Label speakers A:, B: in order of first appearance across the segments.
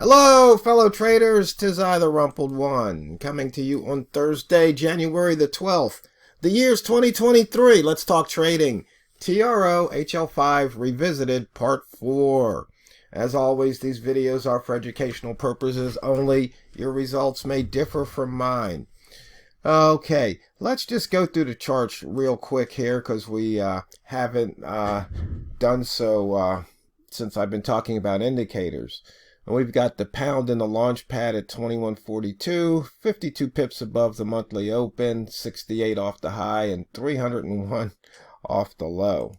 A: Hello, fellow traders. 'Tis I, TheRumpledOne, coming to you on Thursday, January the 12th. The year's 2023. Let's talk trading. TRO HL5 Revisited Part 4. As always, these videos are for educational purposes only. Your results may differ from mine. Okay, let's just go through the charts real quick here because we haven't done so since I've been talking about indicators. And we've got the pound in the launch pad at 21.42, 52 pips above the monthly open, 68 off the high, and 301 off the low.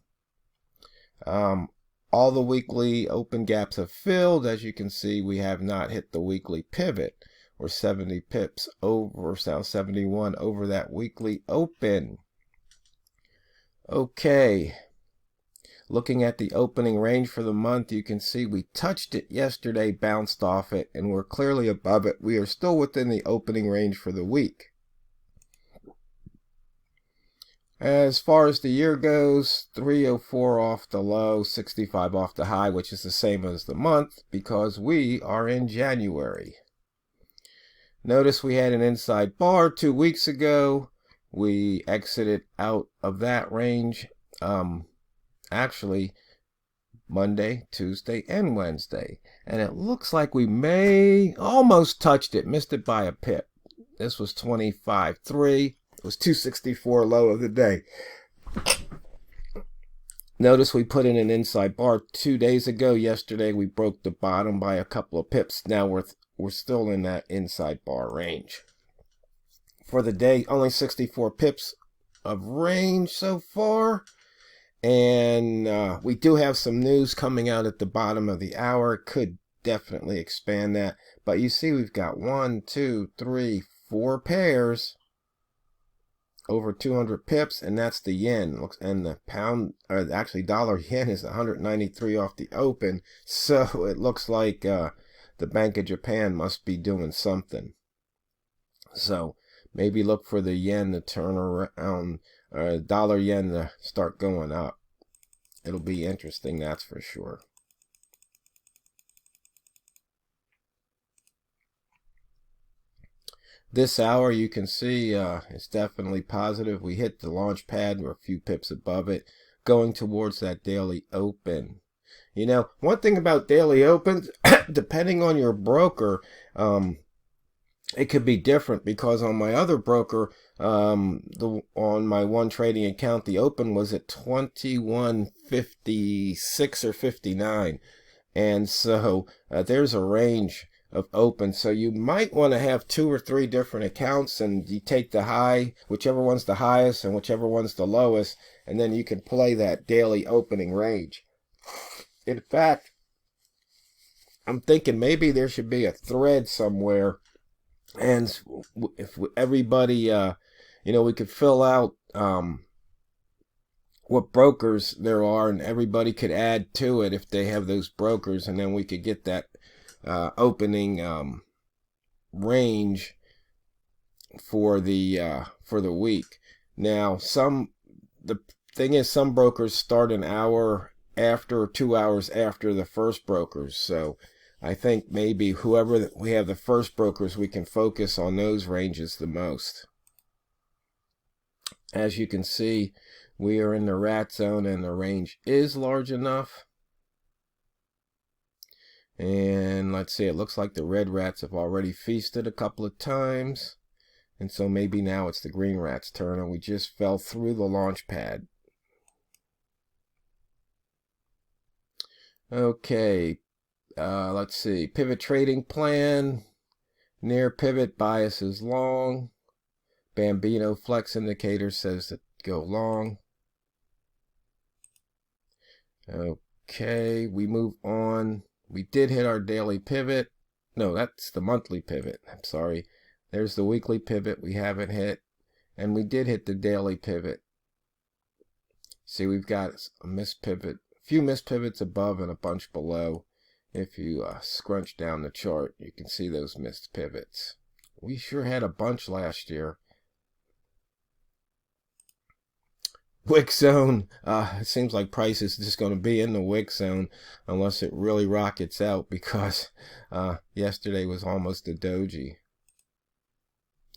A: All the weekly open gaps have filled. As you can see, we have not hit the weekly pivot. We're 70 pips over, 71 over that weekly open. Okay. Looking at the opening range for the month, you can see we touched it yesterday, bounced off it, and we're clearly above it. We are still within the opening range for the week. As far as the year goes, 304 off the low, 65 off the high, which is the same as the month because we are in January. Notice we had an inside bar 2 weeks ago. We exited out of that range. Actually, Monday, Tuesday, and Wednesday. And it looks like we may almost touched it, missed it by a pip. This was 25.3. It was 264 low of the day. Notice we put in an inside bar 2 days ago. Yesterday we broke the bottom by a couple of pips. Now we're still in that inside bar range. For the day, only 64 pips of range so far. And we do have some news coming out at the bottom of the hour. Could definitely expand that. But you see we've got 1, 2, 3, 4 pairs over 200 pips, and that's the yen. And the pound, or actually dollar yen, is 193 off the open. So it looks like the Bank of Japan must be doing something. So maybe look for the yen to turn around, or dollar yen to start going up. It'll be interesting, that's for sure. This hour, you can see it's definitely positive. We hit the launch pad. We're a few pips above it, going towards that daily open. You know, one thing about daily opens, depending on your broker, it could be different, because on my other broker, on my one trading account, the open was at 21.56 or 59, and so there's a range of open. So you might want to have 2 or 3 different accounts, and you take the high, whichever one's the highest and whichever one's the lowest, and then you can play that daily opening range. In fact, I'm thinking maybe there should be a thread somewhere. And if everybody, we could fill out what brokers there are, and everybody could add to it if they have those brokers, and then we could get that opening range for the week. Now, the thing is, some brokers start an hour after or 2 hours after the first brokers, so I think maybe whoever we have the first brokers, we can focus on those ranges the most. As you can see, we are in the rat zone, and the range is large enough. And let's see, it looks like the red rats have already feasted a couple of times. And so maybe now it's the green rat's turn, and we just fell through the launch pad. Okay. Let's see, pivot trading plan, near pivot, bias is long. Bambino flex indicator says to go long. Okay, we move on. We did hit our daily pivot. No, that's the monthly pivot. I'm sorry. There's the weekly pivot we haven't hit, and we did hit the daily pivot. See, we've got a missed pivot, a few missed pivots above and a bunch below. If you scrunch down the chart, you can see those missed pivots. We sure had a bunch last year. wick zone. It seems like price is just going to be in the wick zone unless it really rockets out, because yesterday was almost a doji.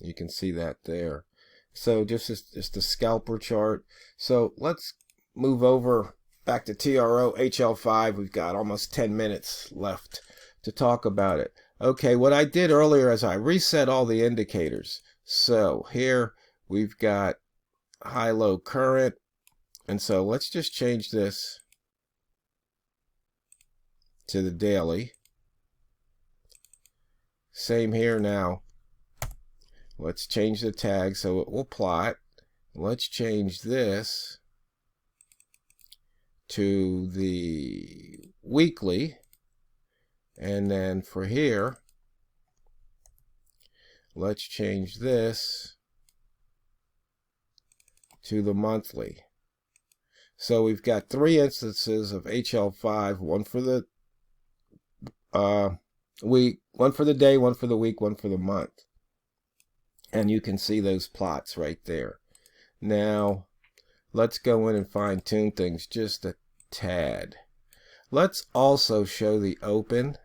A: You can see that there. So just a scalper chart. So let's move over back to TRO HL5. We've got almost 10 minutes left to talk about it. Okay, what I did earlier is I reset all the indicators. So here we've got high-low current, and so let's just change this to the daily. Same here now. Let's change the tag so it will plot. Let's change this to the weekly, and then for here, let's change this to the monthly. So we've got 3 instances of HL5, one for the week, one for the day, one for the week, one for the month. And you can see those plots right there. Now, let's go in and fine tune things just a tad. Let's also show the open.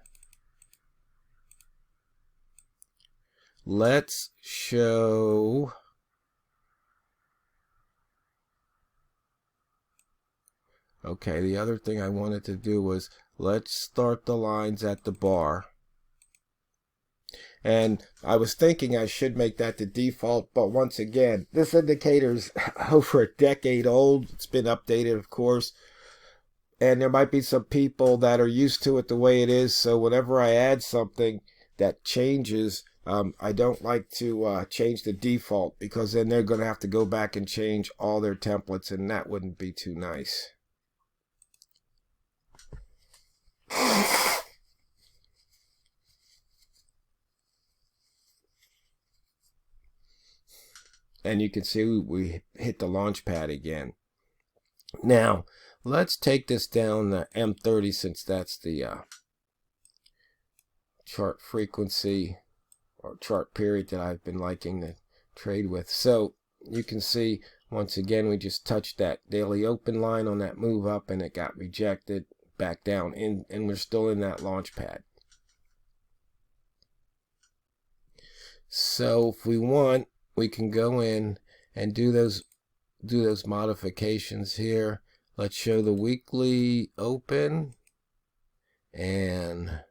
A: Let's show okay, the other thing I wanted to do was let's start the lines at the bar. And I was thinking I should make that the default, but once again, this indicator's over a decade old. It's been updated, of course. And there might be some people that are used to it the way it is. So whenever I add something that changes, I don't like to change the default, because then they're going to have to go back and change all their templates, and that wouldn't be too nice. And you can see we hit the launch pad again. Now, let's take this down to M30, since that's the chart frequency or chart period that I've been liking to trade with. So you can see, once again, we just touched that daily open line on that move up, and it got rejected back down, and we're still in that launch pad. So if we want, we can go in and do those modifications here. Let's show the weekly open, and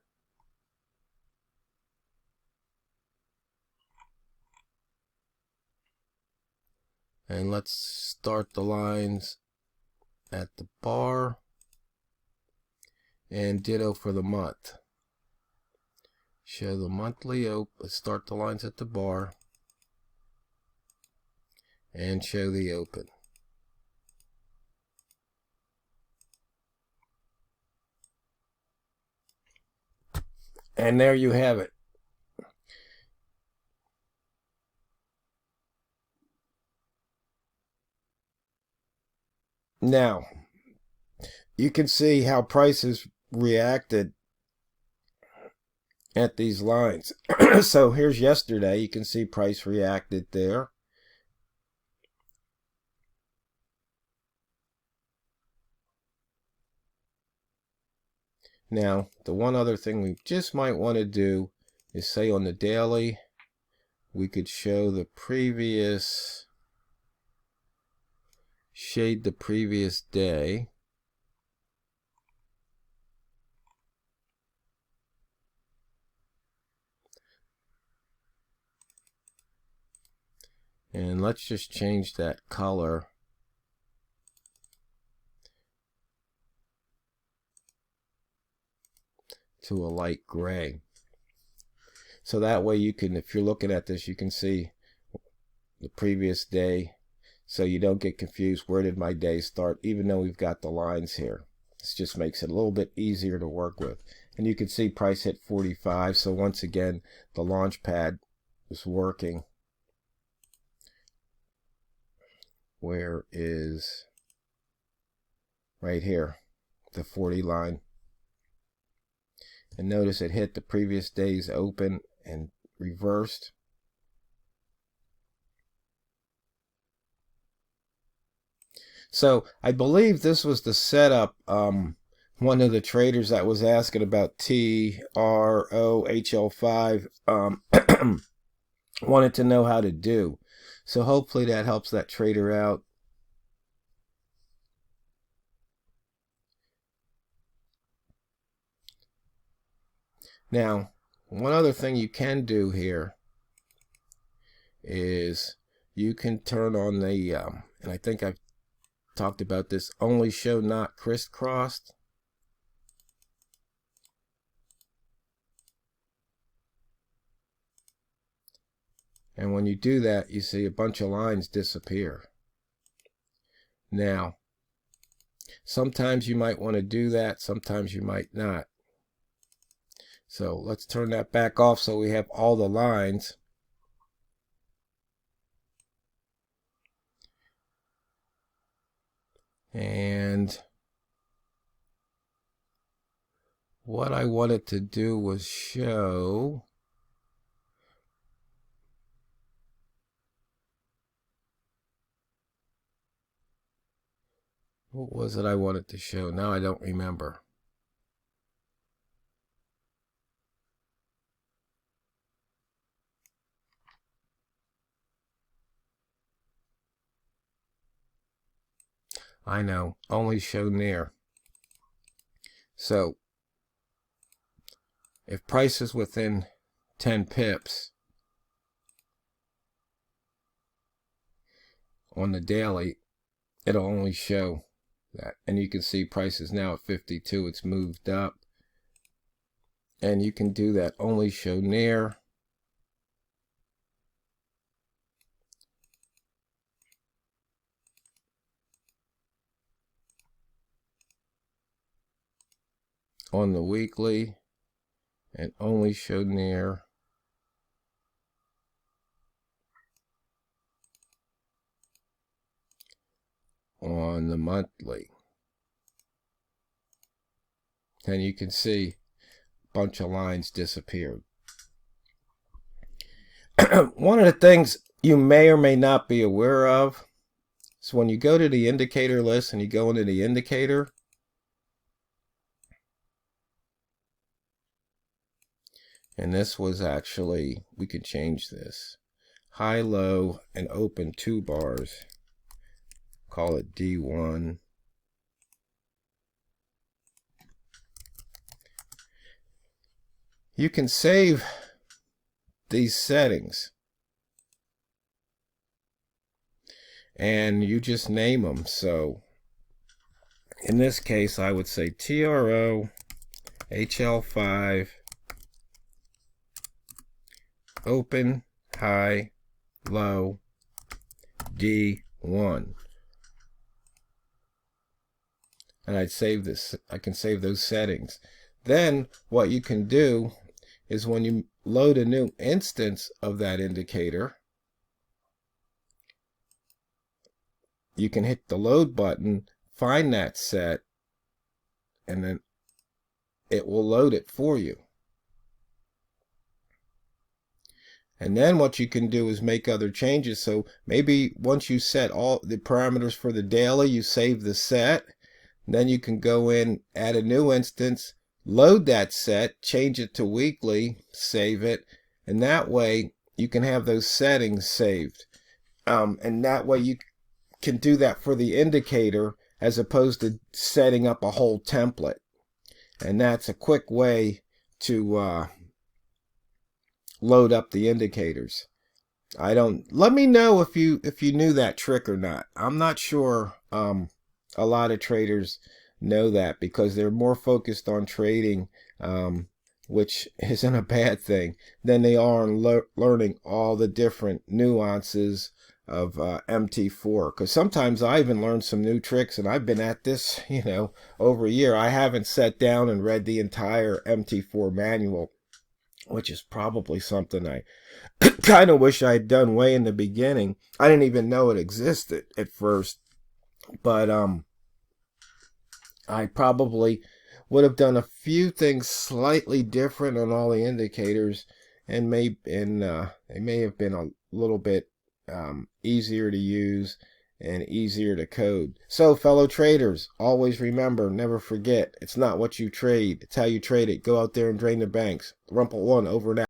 A: let's start the lines at the bar, and ditto for the month. Show the monthly open, start the lines at the bar, and show the open. And there you have it. Now, you can see how prices reacted at these lines. So here's yesterday. You can see price reacted there. Now, the one other thing we just might want to do is say on the daily, we could show the previous, shade the previous day. And let's just change that color to a light gray. So that way you can, if you're looking at this, you can see the previous day, so you don't get confused. Where did my day start? Even though we've got the lines here, this just makes it a little bit easier to work with. And you can see price hit 45. So once again, the launch pad is working. Where is right here, the 40 line? And notice it hit the previous day's open and reversed. So I believe this was the setup. One of the traders that was asking about HL5 wanted to know how to do. So hopefully that helps that trader out. Now, one other thing you can do here is you can turn on the, and I think I've talked about this, only show not crisscrossed. And when you do that, you see a bunch of lines disappear. Now, sometimes you might want to do that, sometimes you might not. So let's turn that back off so we have all the lines. And what I wanted to do was show what was it I wanted to show? Now I don't remember. I know, only show near. So if price is within 10 pips on the daily, it'll only show that. And you can see price is now at 52. It's moved up. And you can do that, only show near. On the weekly, and only show near on the monthly. And you can see a bunch of lines disappeared. One of the things you may or may not be aware of is when you go to the indicator list and you go into the indicator, and this was actually, we could change this, high, low, and open 2 bars. Call it D1. You can save these settings and you just name them. So in this case, I would say TRO HL5 open, high, low, D1. And I'd save this. I can save those settings. Then what you can do is when you load a new instance of that indicator, you can hit the load button, find that set, and then it will load it for you. And then what you can do is make other changes. So maybe once you set all the parameters for the daily, you save the set. Then you can go in, add a new instance, load that set, change it to weekly, save it, and that way you can have those settings saved. And that way you can do that for the indicator as opposed to setting up a whole template. And that's a quick way to load up the indicators. Let me know if you knew that trick or not. I'm not sure a lot of traders know that because they're more focused on trading, which isn't a bad thing, than they are on learning all the different nuances of MT4. Because sometimes I even learned some new tricks, and I've been at this, over a year. I haven't sat down and read the entire MT4 manual, which is probably something I kind of wish I had done way in the beginning. I didn't even know it existed at first, but I probably would have done a few things slightly different on all the indicators, and they may have been a little bit easier to use, and easier to code. So, fellow traders, always remember, never forget, it's not what you trade, it's how you trade it. Go out there and drain the banks. TheRumpledOne, over and out.